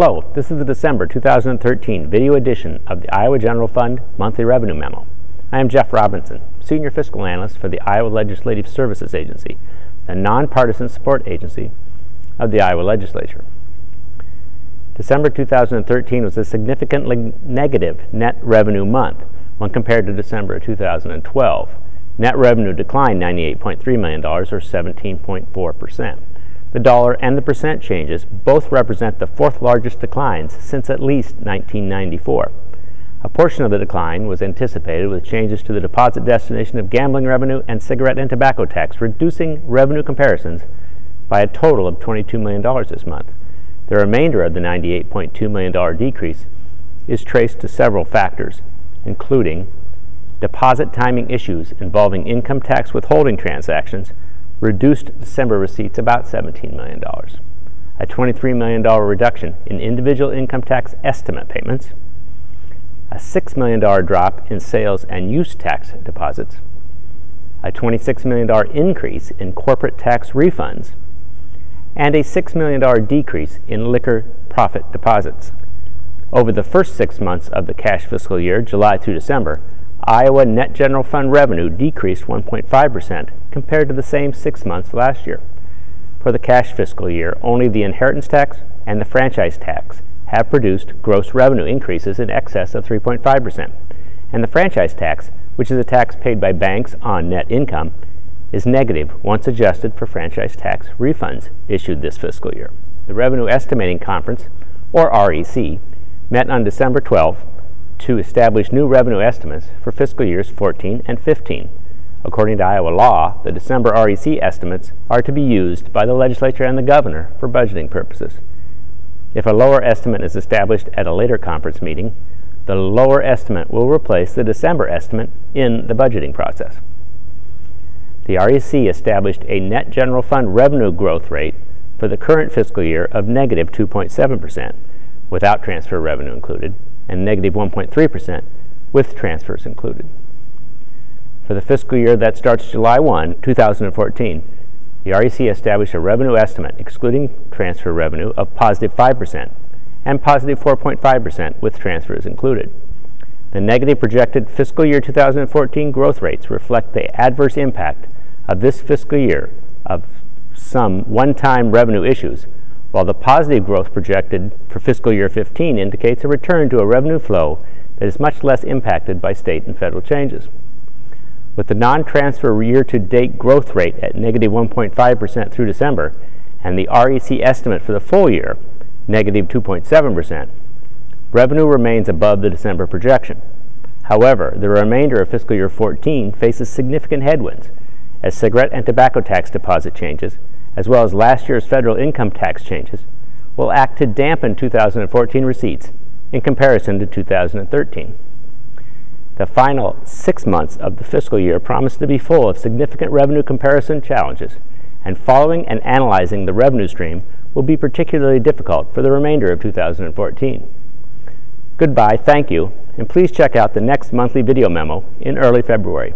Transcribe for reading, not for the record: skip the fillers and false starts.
Hello, this is the December 2013 video edition of the Iowa General Fund Monthly Revenue Memo. I am Jeff Robinson, Senior Fiscal Analyst for the Iowa Legislative Services Agency, the nonpartisan support agency of the Iowa Legislature. December 2013 was a significantly negative net revenue month when compared to December 2012. Net revenue declined $98.3 million, or 17.4%. The dollar and the percent changes both represent the fourth largest declines since at least 1994. A portion of the decline was anticipated with changes to the deposit destination of gambling revenue and cigarette and tobacco tax, reducing revenue comparisons by a total of $22 million this month. The remainder of the $98.2 million decrease is traced to several factors, including deposit timing issues involving income tax withholding transactions reduced December receipts about $17 million, a $23 million reduction in individual income tax estimate payments, a $6 million drop in sales and use tax deposits, a $26 million increase in corporate tax refunds, and a $6 million decrease in liquor profit deposits. Over the first 6 months of the cash fiscal year, July through December, Iowa net general fund revenue decreased 1.5% compared to the same 6 months last year. For the cash fiscal year, only the inheritance tax and the franchise tax have produced gross revenue increases in excess of 3.5%. And the franchise tax, which is a tax paid by banks on net income, is negative once adjusted for franchise tax refunds issued this fiscal year. The Revenue Estimating Conference, or REC, met on December 12th to establish new revenue estimates for fiscal years 14 and 15. According to Iowa law, the December REC estimates are to be used by the legislature and the governor for budgeting purposes. If a lower estimate is established at a later conference meeting, the lower estimate will replace the December estimate in the budgeting process. The REC established a net general fund revenue growth rate for the current fiscal year of negative 2.7%, without transfer revenue included, and negative 1.3% with transfers included. For the fiscal year that starts July 1, 2014, the REC established a revenue estimate excluding transfer revenue of positive 5% and positive 4.5% with transfers included. The negative projected fiscal year 2014 growth rates reflect the adverse impact of this fiscal year of some one-time revenue issues, while the positive growth projected for fiscal year 15 indicates a return to a revenue flow that is much less impacted by state and federal changes. With the non-transfer year-to-date growth rate at negative 1.5% through December and the REC estimate for the full year, negative 2.7%, revenue remains above the December projection. However, the remainder of fiscal year 14 faces significant headwinds as cigarette and tobacco tax deposit changes, as well as last year's federal income tax changes, will act to dampen 2014 receipts in comparison to 2013. The final 6 months of the fiscal year promise to be full of significant revenue comparison challenges, and following and analyzing the revenue stream will be particularly difficult for the remainder of 2014. Goodbye, thank you, and please check out the next monthly video memo in early February.